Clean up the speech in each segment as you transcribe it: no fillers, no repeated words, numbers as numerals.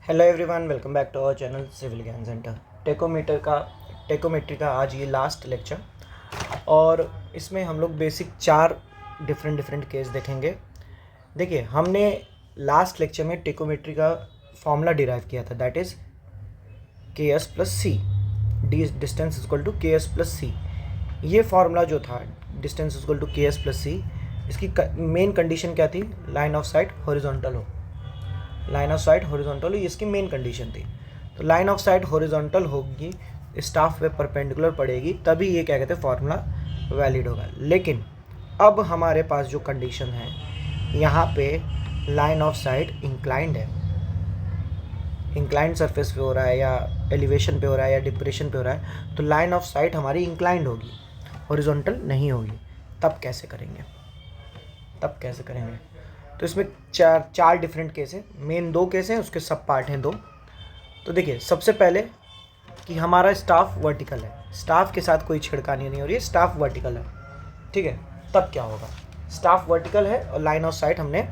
Hello everyone, welcome back to our channel civil Gyan centre. Tacheometry का आज ये last lecture और इसमें हम लोग बेसिक 4 डिफरेंट केस देखेंगे। देखिए, हमने लास्ट लेक्चर में टेकोमेट्री का फॉर्मूला डिराइव किया था, that is K S plus C, distance equal to के एस प्लस सी। ये फार्मूला जो था डिस्टेंस इक्वल टू के एस प्लस सी, इसकी मेन कंडीशन क्या थी? लाइन ऑफ साइट हॉरिजॉन्टल हो, लाइन ऑफ साइट हॉरिजॉन्टल, इसकी मेन कंडीशन थी। तो लाइन ऑफ साइट हॉरिजॉन्टल होगी, स्टाफ पे परपेंडिकुलर पड़ेगी, तभी ये क्या कहते हैं फार्मूला वैलिड होगा। लेकिन अब हमारे पास जो कंडीशन है, यहाँ पे लाइन ऑफ साइट इंक्लाइंड है, इंक्लाइंड सरफेस पे हो रहा है या एलिवेशन पे हो रहा है या डिप्रेशन पे हो रहा है, तो लाइन ऑफ साइट हमारी इंक्लाइंड होगी, हॉरिजॉन्टल नहीं होगी। तब कैसे करेंगे? तो इसमें चार डिफरेंट केस हैं, मेन 2 केस हैं, उसके सब पार्ट हैं 2। तो देखिए, सबसे पहले कि हमारा स्टाफ वर्टिकल है, स्टाफ के साथ कोई छिड़कानी नहीं हो रही है, स्टाफ वर्टिकल है, ठीक है। तब क्या होगा? स्टाफ वर्टिकल है और लाइन ऑफ साइट हमने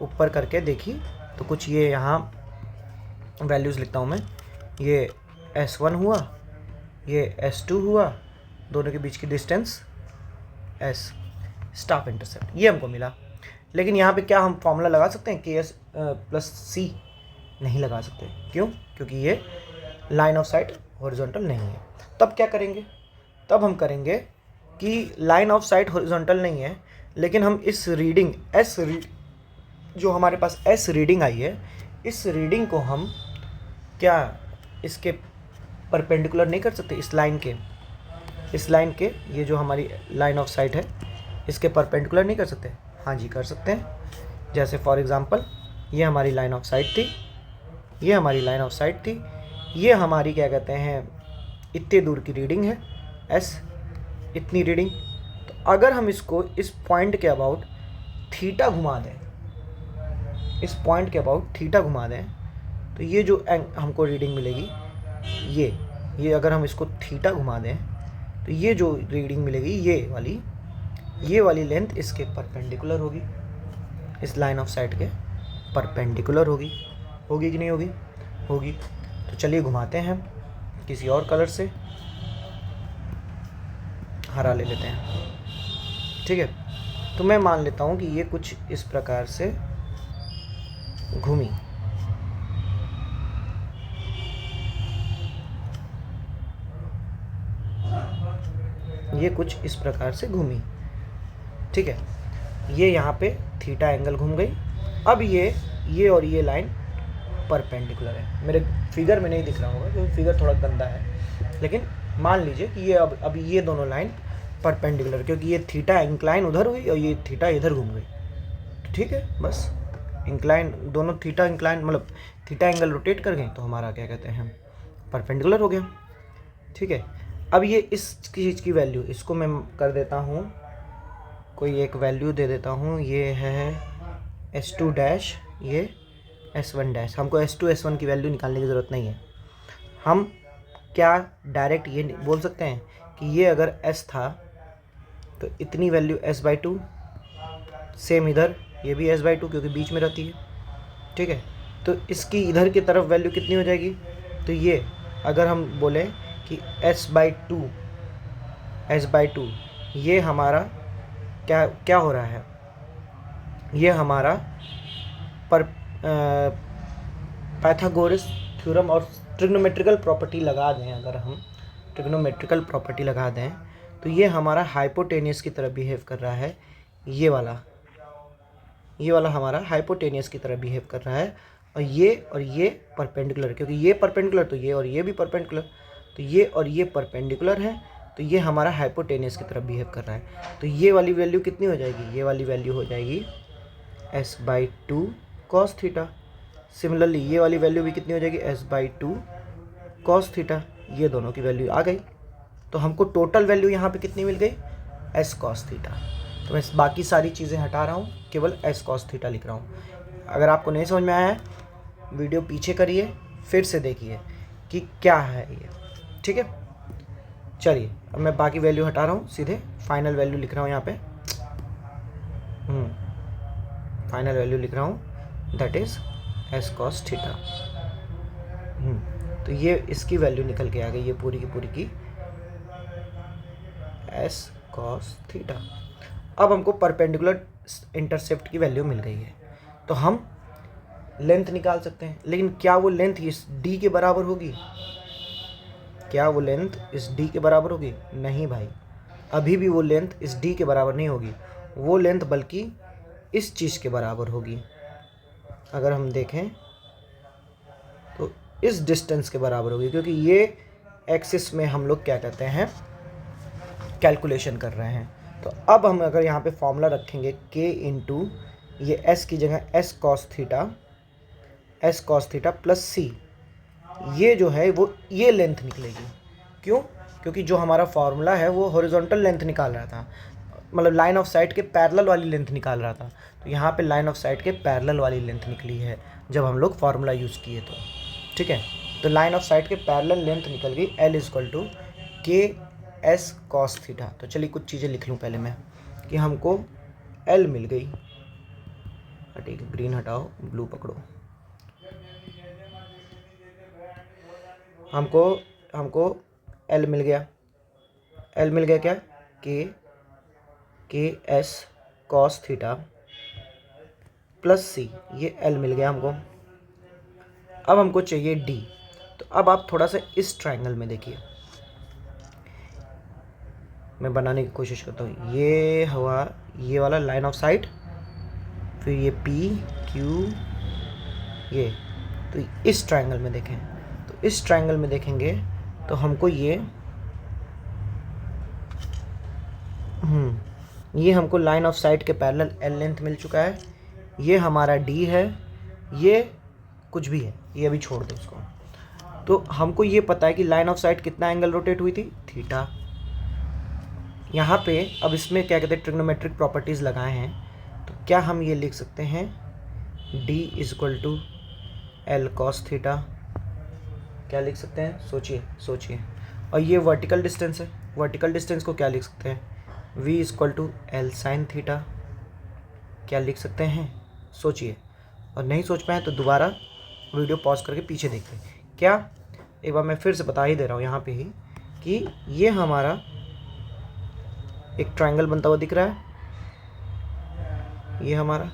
ऊपर करके देखी, तो कुछ ये यहाँ वैल्यूज़ लिखता हूँ मैं। ये S1 हुआ, ये S2 हुआ, दोनों के बीच की डिस्टेंस S, स्टाफ इंटरसेप्ट, ये हमको मिला। लेकिन यहाँ पे क्या हम फॉर्मूला लगा सकते हैं? के एस प्लस सी नहीं लगा सकते। क्यों? क्योंकि ये लाइन ऑफ साइट हॉरिजॉन्टल नहीं है। तब क्या करेंगे? तब हम करेंगे कि लाइन ऑफ साइट हॉरिजॉन्टल नहीं है, लेकिन हम इस रीडिंग जो हमारे पास एस रीडिंग आई है, इस रीडिंग को हम क्या इसके परपेंडिकुलर नहीं कर सकते? इस लाइन के ये जो हमारी लाइन ऑफ साइट है, इसके परपेंडिकुलर नहीं कर सकते? हाँ जी, कर सकते हैं। जैसे फॉर एग्जांपल, ये हमारी लाइन ऑफ साइट थी, ये हमारी लाइन ऑफ साइट थी, ये हमारी क्या कहते हैं इतने दूर की रीडिंग है एस, इतनी रीडिंग। तो अगर हम इसको इस पॉइंट के अबाउट थीटा घुमा दें, इस पॉइंट के अबाउट थीटा घुमा दें, तो ये जो हमको रीडिंग मिलेगी, ये अगर हम इसको थीटा घुमा दें, तो ये जो रीडिंग मिलेगी, ये वाली लेंथ इसके परपेंडिकुलर होगी, इस लाइन ऑफ साइट के परपेंडिकुलर होगी कि नहीं होगी? होगी। तो चलिए घुमाते हैं किसी और कलर से, हरा ले लेते हैं, ठीक है। तो मैं मान लेता हूँ कि ये कुछ इस प्रकार से घूमी, ये कुछ इस प्रकार से घूमी, ठीक है। ये यहाँ पे थीटा एंगल घूम गई। अब ये और ये लाइन परपेंडिकुलर है। मेरे फिगर में नहीं दिख रहा होगा क्योंकि फिगर थोड़ा गंदा है, लेकिन मान लीजिए कि ये अब ये दोनों लाइन परपेंडिकुलर, क्योंकि ये थीटा इंक्लाइन उधर हुई और ये थीटा इधर घूम गई, तो ठीक है। बस इंक्लाइन दोनों थीटा इंक्लाइन मतलब थीटा एंगल रोटेट कर गई, तो हमारा क्या कहते हैं परपेंडिकुलर हो गया, ठीक है। अब ये इस चीज़ की वैल्यू, इसको मैं कर देता हूँ, कोई एक वैल्यू दे देता हूँ, ये है S2 डैश, ये S1 डैश। हमको S2 S1 की वैल्यू निकालने की ज़रूरत नहीं है। हम क्या डायरेक्ट ये बोल सकते हैं कि ये अगर S था तो इतनी वैल्यू S/2, सेम इधर ये भी S/2 क्योंकि बीच में रहती है, ठीक है। तो इसकी इधर की तरफ वैल्यू कितनी हो जाएगी? तो ये अगर हम बोले कि S/2 ये हमारा क्या हो रहा है? ये हमारा पाइथागोरस थ्योरम और ट्रिग्नोमेट्रिकल प्रॉपर्टी लगा दें, अगर हम ट्रिग्नोमेट्रिकल प्रॉपर्टी लगा दें, तो ये हमारा हाइपोटेनियस की तरह बिहेव कर रहा है। ये वाला हमारा हाइपोटेनियस की तरह बिहेव कर रहा है, और ये परपेंडिकुलर, क्योंकि ये परपेंडिकुलर तो ये और ये भी परपेंडिकुलर, तो ये और ये परपेंडिकुलर है, तो ये हमारा हाइपोटेनियस की तरफ बिहेव कर रहा है। तो ये वाली वैल्यू कितनी हो जाएगी? ये वाली वैल्यू हो जाएगी S/2 cos थीटा। सिमिलरली ये वाली वैल्यू भी कितनी हो जाएगी? S/2 cos theta. ये दोनों की वैल्यू आ गई, तो हमको टोटल वैल्यू यहाँ पे कितनी मिल गई? S cos theta. तो मैं बाकी सारी चीज़ें हटा रहा हूँ, केवल S cos थीटा लिख रहा हूँ। अगर आपको नहीं समझ में आया है, वीडियो पीछे करिए, फिर से देखिए कि क्या है ये, ठीक है। चलिए, अब मैं बाकी वैल्यू हटा रहा हूँ, सीधे फाइनल वैल्यू लिख रहा हूँ यहाँ पे। फाइनल वैल्यू लिख रहा हूँ, that is S cos theta. तो ये इसकी वैल्यू निकल के आ गई, ये पूरी की एस कॉस थीटा। अब हमको परपेंडिकुलर इंटरसेप्ट की वैल्यू मिल गई है, तो हम लेंथ निकाल सकते हैं। लेकिन क्या वो लेंथ इस डी के बराबर होगी? क्या वो लेंथ इस डी के बराबर होगी? नहीं भाई, अभी भी वो लेंथ इस डी के बराबर नहीं होगी। वो लेंथ बल्कि इस चीज़ के बराबर होगी। अगर हम देखें तो इस डिस्टेंस के बराबर होगी, क्योंकि ये एक्सिस में हम लोग क्या कहते हैं, कैलकुलेशन कर रहे हैं। तो अब हम अगर यहाँ पे फॉर्मूला रखेंगे k इंटू ये s की जगह s cos theta plus c, ये जो है वो ये लेंथ निकलेगी। क्यों? क्योंकि जो हमारा फॉर्मूला है वो हॉरिजॉन्टल लेंथ निकाल रहा था, मतलब लाइन ऑफ साइट के पैरेलल वाली लेंथ निकाल रहा था। तो यहाँ पे लाइन ऑफ साइट के पैरेलल वाली लेंथ निकली है जब हम लोग फार्मूला यूज़ किए तो, ठीक है। तो लाइन ऑफ साइट के पैरेलल लेंथ निकल गई L इक्वल टू के एस कॉस थीटा। तो चलिए कुछ चीज़ें लिख लूँ पहले मैं, कि हमको L मिल गई, ठीक है, ग्रीन हटाओ, ब्लू पकड़ो। हमको L मिल गया। L मिल गया क्या? के S cos theta plus C, ये L मिल गया हमको। अब हमको चाहिए D। तो अब आप थोड़ा सा इस ट्रायंगल में देखिए, मैं बनाने की कोशिश करता हूँ। ये हुआ ये वाला लाइन ऑफ साइट, फिर ये P Q, ये, तो इस ट्रायंगल में देखें, तो इस ट्रायंगल में देखेंगे तो हमको ये हमको लाइन ऑफ साइट के पैरेलल L लेंथ मिल चुका है। ये हमारा D है, ये कुछ भी है, ये अभी छोड़ दो इसको। तो हमको ये पता है कि लाइन ऑफ साइट कितना एंगल रोटेट हुई थी, थीटा। यहाँ पे अब इसमें क्या कहते हैं, ट्रिग्नोमेट्रिक प्रॉपर्टीज़ लगाए हैं। तो क्या हम ये लिख सकते हैं, D equal to L cos theta, क्या लिख सकते हैं? सोचिए। और ये वर्टिकल डिस्टेंस है, वर्टिकल डिस्टेंस को क्या लिख सकते हैं, V equal to L sine theta, क्या लिख सकते हैं? सोचिए। और नहीं सोच पाए तो दोबारा वीडियो पॉज करके पीछे देखते हैं। क्या, एक बार मैं फिर से बता ही दे रहा हूँ यहाँ पे ही, कि ये हमारा एक ट्रायंगल बनता हुआ दिख रहा है, ये हमारा,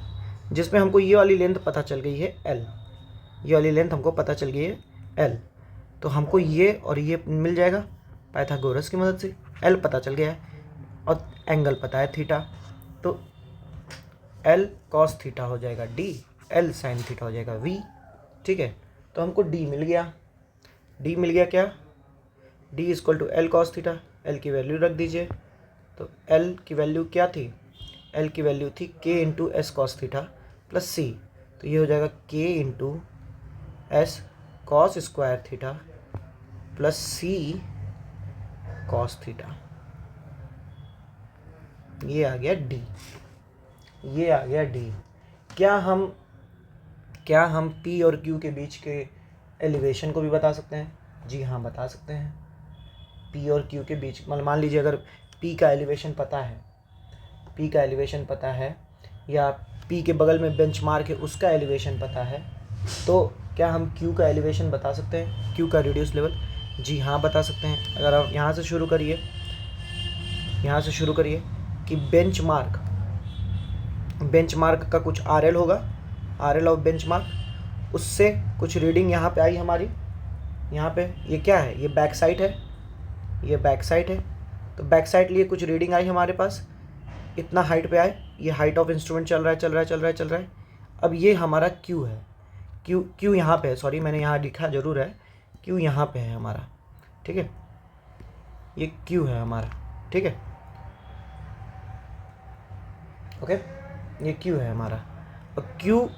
जिसमें हमको ये वाली लेंथ पता चल गई है L, ये वाली लेंथ हमको पता चल गई है L। तो हमको ये और ये मिल जाएगा पाइथागोरस की मदद से, L पता चल गया है और एंगल पता है थीटा। तो L कॉस थीटा हो जाएगा D, L साइन थीटा हो जाएगा V, ठीक है। तो हमको D मिल गया। D मिल गया क्या? D equal to L cos theta, L की वैल्यू रख दीजिए। तो L की वैल्यू क्या थी? L की वैल्यू थी K into S cos theta plus C। तो ये हो जाएगा K into S cos square theta plus C cos theta. ये आ गया D, ये आ गया D। क्या हम P और Q के बीच के एलिवेशन को भी बता सकते हैं? जी हाँ, बता सकते हैं। P और Q के बीच, मतलब मान लीजिए अगर P का एलिवेशन पता है, या P के बगल में बेंचमार्क है उसका एलिवेशन पता है, तो क्या हम Q का एलिवेशन बता सकते हैं, Q का रेडियस लेवल? जी हाँ, बता सकते हैं। अगर आप यहाँ से शुरू करिए कि बेंचमार्क का कुछ RL होगा, RL ऑफ बेंचमार्क, उससे कुछ रीडिंग यहाँ पे आई हमारी, यहाँ पे ये क्या है, ये बैक साइड है, तो बैक साइड लिए कुछ रीडिंग आई हमारे पास, इतना हाइट पे आए, ये हाइट ऑफ इंस्ट्रूमेंट चल रहा है। अब ये हमारा Q है, Q यहाँ पे है, सॉरी मैंने यहाँ लिखा जरूर है, Q यहाँ पे है हमारा, ठीक है, ये Q है हमारा, ठीक है, ओके, ये Q है हमारा। और Q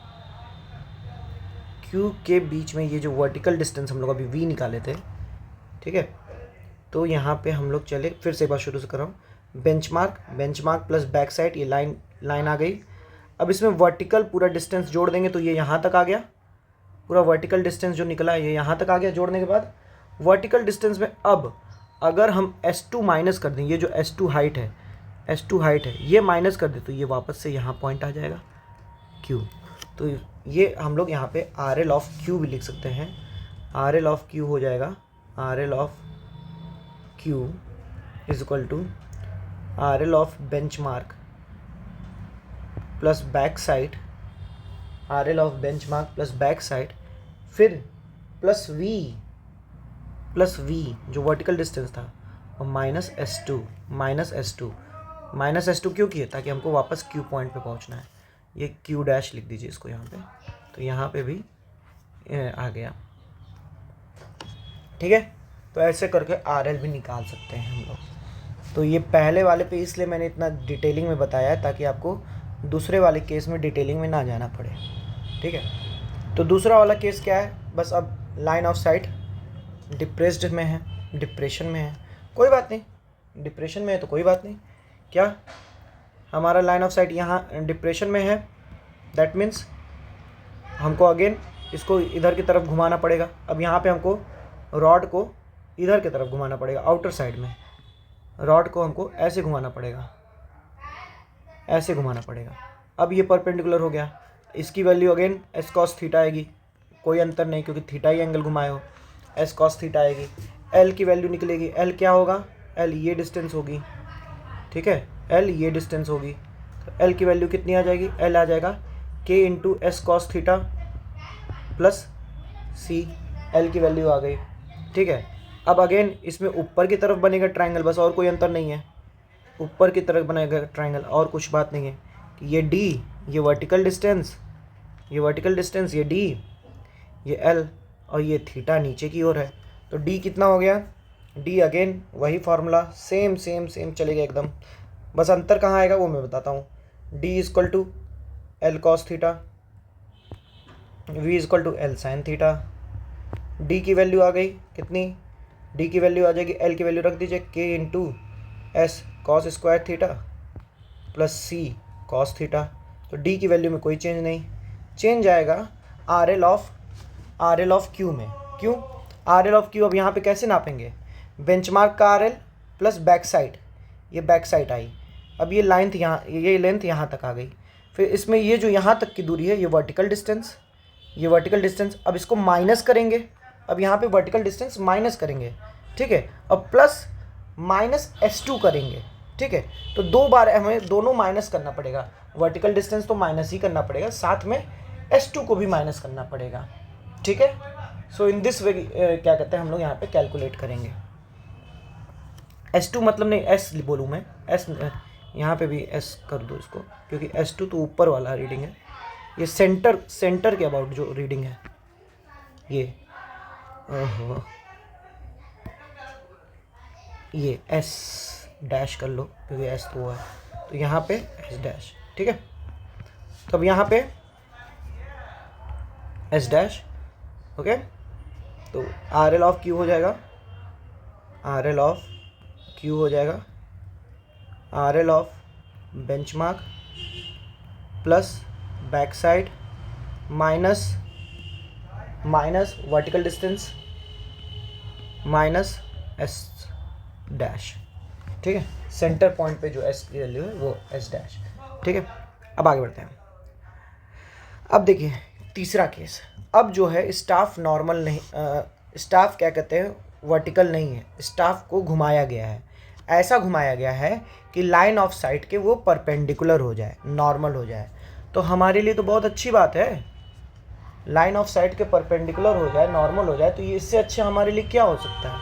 के बीच में ये जो वर्टिकल डिस्टेंस हम लोग अभी V निकाले थे, ठीक है, तो यहाँ पे हम लोग चले, फिर से एक बार शुरू से कर रहा हूँ, बेंचमार्क प्लस बैक साइड, ये लाइन आ गई। अब इसमें वर्टिकल पूरा डिस्टेंस जोड़ देंगे तो ये यहाँ तक आ गया, पूरा वर्टिकल डिस्टेंस जो निकला ये यहाँ तक आ गया। जोड़ने के बाद वर्टिकल डिस्टेंस में अब अगर हम S2 माइनस कर दें, ये जो S2 हाइट है ये माइनस कर दे, तो ये वापस से यहाँ पॉइंट आ जाएगा Q। तो ये हम लोग यहाँ पे RL ऑफ Q भी लिख सकते हैं, आर एल ऑफ क्यू हो जाएगा, R L of Q is equal to R L of benchmark plus backsight, R L of benchmark plus backsight, फिर प्लस वी जो vertical distance था, और minus S to क्यों किए? ताकि हमको वापस क्यू पॉइंट पे पहुंचना है। ये क्यू डैश लिख दीजिए इसको यहाँ पे, तो यहाँ पे भी आ गया। ठीक है, तो ऐसे करके आर एल भी निकाल सकते हैं हम लोग। तो ये पहले वाले पे इसलिए मैंने इतना डिटेलिंग में बताया है ताकि आपको दूसरे वाले केस में डिटेलिंग में ना जाना पड़े। ठीक है, तो दूसरा वाला केस क्या है? बस अब लाइन ऑफ साइट डिप्रेशन में है, कोई बात नहीं, डिप्रेशन में है तो कोई बात नहीं। क्या हमारा लाइन ऑफ साइट यहाँ डिप्रेशन में है, दैट मीन्स हमको अगेन इसको इधर की तरफ घुमाना पड़ेगा। अब यहाँ पे हमको रॉड को इधर की तरफ घुमाना पड़ेगा, आउटर साइड में रॉड को हमको ऐसे घुमाना पड़ेगा, ऐसे घुमाना पड़ेगा। अब ये परपेंडिकुलर हो गया, इसकी value again S cos theta आएगी, कोई अंतर नहीं क्योंकि थीटा ही एंगल घुमाए हो, एस कॉस थीटा आएगी। एल की वैल्यू निकलेगी, एल क्या होगा? एल ये डिस्टेंस होगी, ठीक है, एल ये डिस्टेंस होगी, तो एल की वैल्यू कितनी आ जाएगी? एल आ जाएगा K into S cos theta plus C, L की वैल्यू आ गई। ठीक है, अब अगेन इसमें ऊपर की तरफ बनेगा ट्रायंगल, बस और कोई अंतर नहीं है, ऊपर की तरफ बनेगा ट्रायंगल, और कुछ बात नहीं है कि ये डी, ये वर्टिकल डिस्टेंस, ये डी, ये एल, और ये थीटा नीचे की ओर है। तो डी कितना हो गया? डी अगेन वही फार्मूला, सेम चलेगा एकदम, बस अंतर कहाँ आएगा वो मैं बताता हूँ। D is equal to L cos theta, V is equal to L sine theta. D की वैल्यू आ गई कितनी? डी की वैल्यू आ जाएगी, एल की वैल्यू रख दीजिए K into S cos square theta plus C cos theta. तो डी की वैल्यू में कोई चेंज नहीं, चेंज आएगा आर एल ऑफ क्यू में। क्यों? आर एल ऑफ क्यू अब यहाँ पे कैसे नापेंगे? बेंचमार्क का R L plus back side, ये बैक साइड आई, अब ये लेंथ यहाँ तक आ गई, फिर इसमें ये जो यहाँ तक की दूरी है ये वर्टिकल डिस्टेंस, अब इसको माइनस करेंगे, अब यहाँ पे वर्टिकल डिस्टेंस माइनस करेंगे। ठीक है, अब प्लस माइनस S2 करेंगे। ठीक है, तो दो बार हमें दोनों माइनस करना पड़ेगा, वर्टिकल डिस्टेंस तो माइनस ही करना पड़ेगा, साथ में S2 को भी माइनस करना पड़ेगा। ठीक है, सो इन दिस वे क्या कहते हैं हम लोग यहाँ पे कैलकुलेट करेंगे। S2 मतलब नहीं, S बोलूँ मैं, S यहाँ पे भी S कर दो इसको, क्योंकि S2 तो ऊपर वाला रीडिंग है, ये सेंटर के अबाउट जो रीडिंग है ये, ये S डैश कर लो क्योंकि S तो है, तो यहाँ पे S डैश। ठीक है, तो अब यहाँ पे S डैश, ओके, तो आर एल ऑफ क्यू हो जाएगा, R L of benchmark plus backsight minus vertical distance minus S dash. ठीक है, सेंटर पॉइंट पे जो एस की वैल्यू है वो एस डैश। ठीक है, अब आगे बढ़ते हैं। अब देखिए तीसरा केस, अब जो है स्टाफ नॉर्मल नहीं, स्टाफ क्या कहते हैं, वर्टिकल नहीं है, स्टाफ को घुमाया गया है, ऐसा घुमाया गया है कि लाइन ऑफ साइट के वो परपेंडिकुलर हो जाए, नॉर्मल हो जाए। तो हमारे लिए तो बहुत अच्छी बात है, लाइन ऑफ साइट के परपेंडिकुलर हो जाए, नॉर्मल हो जाए, तो ये इससे अच्छा हमारे लिए क्या हो सकता है?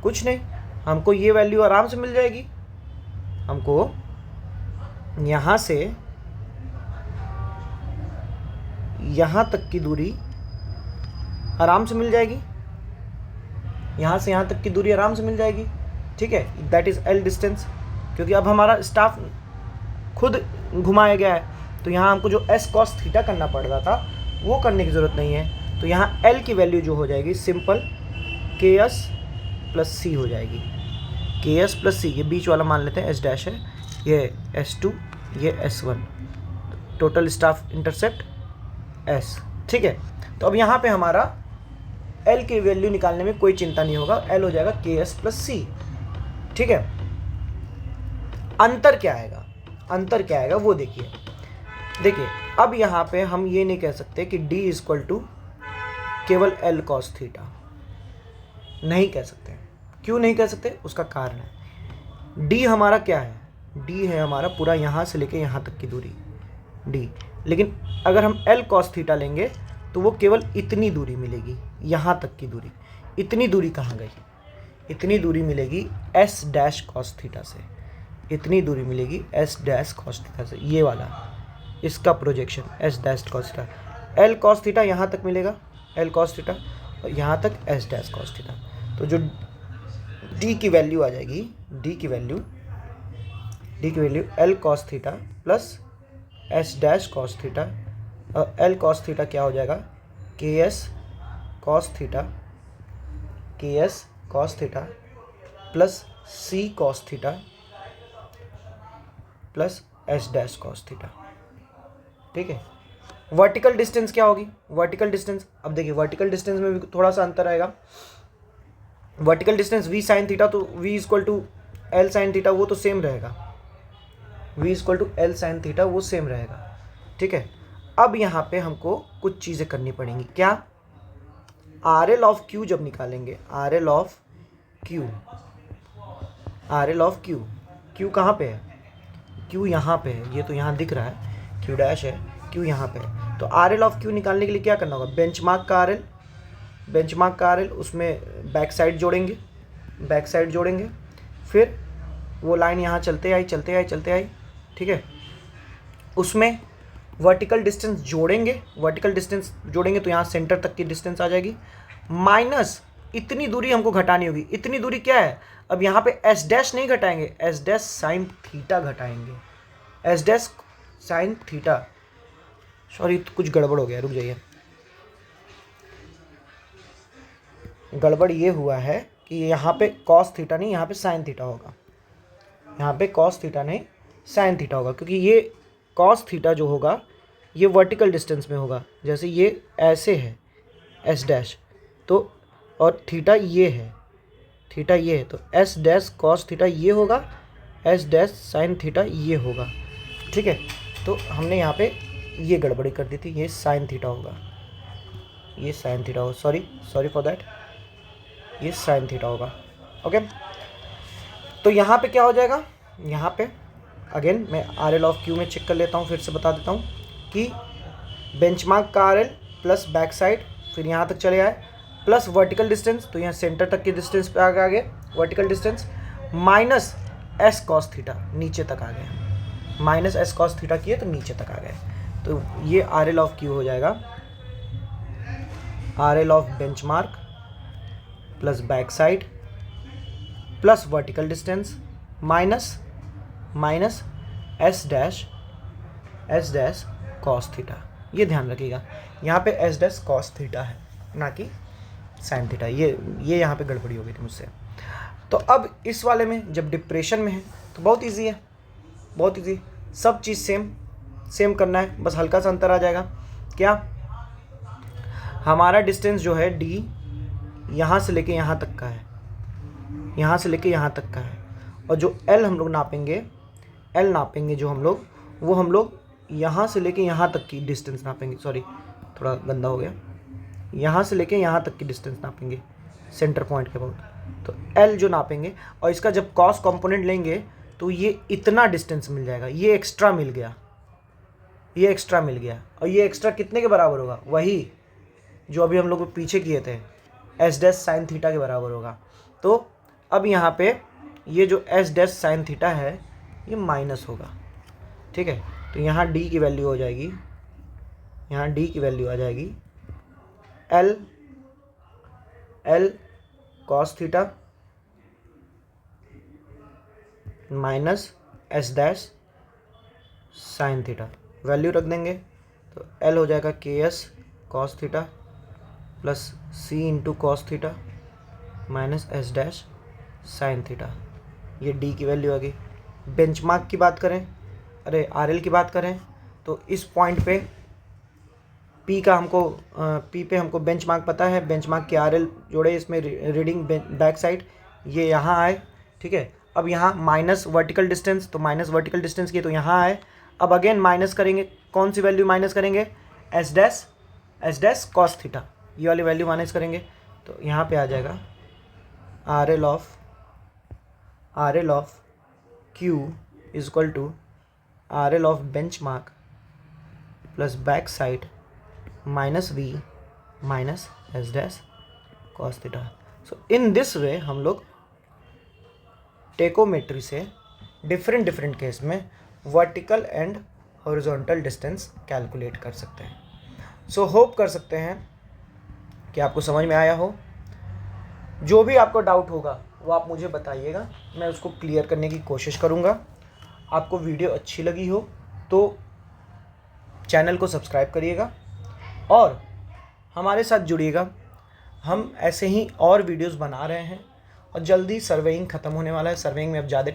कुछ नहीं, हमको ये वैल्यू आराम से मिल जाएगी, हमको यहाँ से यहाँ तक की दूरी आराम से मिल जाएगी, यहाँ से यहाँ तक की दूरी आराम से मिल जाएगी। ठीक है, दैट इज़ एल डिस्टेंस, क्योंकि अब हमारा स्टाफ खुद घुमाया गया है, तो यहाँ हमको जो एस कॉस थीटा करना पड़ रहा था वो करने की ज़रूरत नहीं है। तो यहाँ एल की वैल्यू जो हो जाएगी सिंपल के एस प्लस सी हो जाएगी, के एस प्लस सी, ये बीच वाला मान लेते हैं एस डैश है, ये S2, ये S1, total staff intercept S। ठीक है, तो अब यहाँ पे हमारा L की वैल्यू निकालने में कोई चिंता नहीं होगा, L हो जाएगा के एस प्लस सी। ठीक है, अंतर क्या आएगा वो देखिए अब यहाँ पे हम ये नहीं कह सकते कि D इक्वल टू केवल L कॉस थीटा, नहीं कह सकते। क्यों नहीं कह सकते, उसका कारण है। डी हमारा क्या है, डी है हमारा पूरा यहाँ से लेके यहाँ तक की दूरी डी। लेकिन अगर हम एल कॉस थीटा लेंगे तो वो केवल इतनी दूरी मिलेगी, यहाँ तक की दूरी। इतनी दूरी कहाँ गई, इतनी दूरी मिलेगी एस डैश कॉस थीटा से, इतनी दूरी मिलेगी एस डैश कॉस थीटा से, ये वाला इसका projection S dash cos theta. L cos theta यहाँ तक मिलेगा, एल कॉस थीटा, और यहाँ तक एस डैश कॉस थीटा। तो जो डी की वैल्यू आ जाएगी, डी की value L cos theta plus S dash cos theta, और एल कॉस थीटा क्या हो जाएगा, K S cos theta, K S cos theta plus C cos theta plus S dash cos theta. ठीक है। Vertical distance क्या होगी, vertical distance, अब देखिए वर्टिकल डिस्टेंस में भी थोड़ा सा अंतर आएगा। Vertical distance v sine theta, तो v equal to L sine theta, वो तो सेम रहेगा, v equal to L sine theta वो सेम रहेगा। ठीक है। अब यहाँ पे हमको कुछ चीज़ें करनी पड़ेंगी। क्या, आर एल ऑफ क्यू जब निकालेंगे, are L of Q, are L of Q, Q कहाँ पे है, क्यू यहाँ पे है, ये तो यहाँ दिख रहा है क्यू डैश है, क्यू यहाँ पे है। तो आर एल ऑफ क्यू निकालने के लिए क्या करना होगा, बेंचमार्क का आर एल, बेंचमार्क का आर एल, उसमें बैक साइड जोड़ेंगे, बैक साइड जोड़ेंगे, फिर वो लाइन यहाँ चलते आई चलते आई चलते आई। ठीक है। उसमें वर्टिकल डिस्टेंस जोड़ेंगे, वर्टिकल डिस्टेंस जोड़ेंगे तो यहाँ सेंटर तक की डिस्टेंस आ जाएगी, माइनस इतनी दूरी हमको घटानी होगी। इतनी दूरी क्या है, अब यहाँ पे एस डैश नहीं घटाएंगे, एस डैश साइन थीटा घटाएंगे, S dash sine theta. Sorry कुछ गड़बड़ हो गया, रुक जाइए। गड़बड़ ये हुआ है कि यहाँ पे कॉस थीटा नहीं, यहाँ पे साइन थीटा होगा, यहाँ पे कॉस थीटा नहीं साइन थीटा होगा, क्योंकि ये कॉस थीटा जो होगा ये वर्टिकल डिस्टेंस में होगा। जैसे ये ऐसे है एस डैश, तो और थीटा ये है, थीटा ये है, तो एस डैश कॉस थीटा ये होगा, एस डैश साइन थीटा ये होगा। ठीक है। तो हमने यहाँ पे ये गड़बड़ी कर दी थी, ये साइन थीटा होगा, ये साइन थीटा होगा, सॉरी फॉर दैट, ये साइन थीटा होगा। ओके। तो यहाँ पे क्या हो जाएगा, यहाँ पे अगेन मैं आर एल ऑफ क्यू में चेक कर लेता हूँ, फिर से बता देता हूँ कि बेंचमार्क का R L plus backsight, फिर यहाँ तक चले आए, प्लस वर्टिकल डिस्टेंस, तो यहाँ सेंटर तक की डिस्टेंस पे आ गए vertical distance, minus S cos theta, नीचे तक आ गए, माइनस एस कॉस थीटा किए तो नीचे तक आ गए। तो ये आर एल ऑफ क्यू हो जाएगा, R L of benchmark plus back side plus vertical distance minus S dash cos theta. ये ध्यान रखिएगा, यहाँ पे एस डैश कॉस थीटा है ना कि साइन थीटा। ये यहाँ पे गड़बड़ी हो गई थी मुझसे। तो अब इस वाले में जब डिप्रेशन में है तो बहुत इजी है, बहुत इजी, सब चीज़ सेम करना है, बस हल्का सा अंतर आ जाएगा। क्या, हमारा डिस्टेंस जो है डी यहाँ से लेके यहाँ तक का है, यहाँ से लेके यहाँ तक का है, और जो एल हम लोग नापेंगे, एल नापेंगे जो हम लोग, वो हम लोग यहाँ से लेके यहाँ तक की डिस्टेंस नापेंगे। सॉरी थोड़ा गंदा हो गया, यहाँ से लेके यहाँ तक की डिस्टेंस नापेंगे सेंटर पॉइंट के बहुत। तो एल जो नापेंगे, और इसका जब कॉस कंपोनेंट लेंगे तो ये इतना डिस्टेंस मिल जाएगा, ये एक्स्ट्रा मिल गया, ये एक्स्ट्रा मिल गया। और ये एक्स्ट्रा कितने के बराबर होगा, वही जो अभी हम लोग पीछे किए थे, एस डैश साइन थीटा के बराबर होगा। तो अब यहाँ पे ये जो एस डैश साइन थीटा है ये माइनस होगा। ठीक है। तो यहाँ डी की वैल्यू हो जाएगी, यहाँ डी की वैल्यू आ जाएगी L cos theta minus S dash sine theta, value रख देंगे तो एल हो जाएगा K S cos theta plus C into cos theta minus S dash sine theta. ये डी की वैल्यू आ गई। बेंचमार्क की बात करें, अरे आर एल की बात करें, तो इस पॉइंट पे पी का हमको पी पे हमको बेंचमार्क पता है, बेंचमार्क के आर एल जोड़े, इसमें रीडिंग बैक साइड ये यहाँ आए। ठीक है। अब यहाँ माइनस वर्टिकल डिस्टेंस, तो माइनस वर्टिकल डिस्टेंस की तो यहाँ आए। अब अगेन माइनस करेंगे, कौन सी वैल्यू माइनस करेंगे, एस डैश कॉस थीटा, ये वाली वैल्यू माइनस करेंगे तो यहाँ पे आ जाएगा R L of Q is equal to R L of benchmark plus backsight minus V minus S dash cos theta. So in this way हम लोग टेकोमेट्री से डिफरेंट केस में vertical and horizontal distance calculate कर सकते हैं। So hope कर सकते हैं कि आपको समझ में आया हो। जो भी आपको डाउट होगा वो आप मुझे बताइएगा, मैं उसको क्लियर करने की कोशिश करूँगा। आपको वीडियो अच्छी लगी हो तो चैनल को सब्सक्राइब करिएगा और हमारे साथ जुड़िएगा। हम ऐसे ही और वीडियोस बना रहे हैं और जल्दी सर्वेइंग ख़त्म होने वाला है। सर्वेइंग में अब ज़्यादा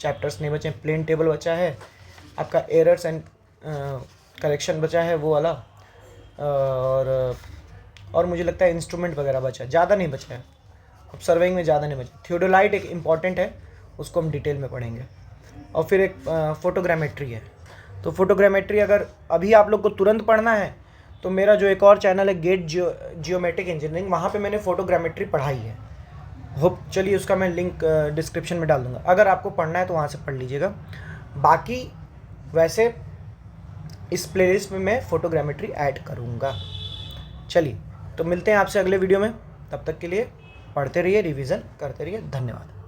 चैप्टर्स नहीं बचे हैं, प्लेन टेबल बचा है, आपका एरर्स एंड करेक्शन बचा है वो वाला, और मुझे लगता है इंस्ट्रूमेंट वगैरह बचा है, ज़्यादा नहीं बचा है। अब सर्वेइंग में ज़्यादा नहीं बचा। थियोडोलाइट एक इम्पॉर्टेंट है, उसको हम डिटेल में पढ़ेंगे। और फिर एक फोटोग्रामेट्री है। तो फोटोग्रामेट्री अगर अभी आप लोग को तुरंत पढ़ना है तो मेरा जो एक और चैनल है गेट जियोमेट्रिक इंजीनियरिंग, वहाँ पे मैंने फोटोग्रामेट्री पढ़ाई है। होप चलिए उसका मैं लिंक डिस्क्रिप्शन में डाल दूँगा, अगर आपको पढ़ना है तो वहाँ से पढ़ लीजिएगा। बाकी वैसे इस प्लेलिस्ट में मैं फोटोग्रामेट्री ऐड करूँगा। चलिए तो मिलते हैं आपसे अगले वीडियो में, तब तक के लिए पढ़ते रहिए, रिवीजन करते रहिए। धन्यवाद।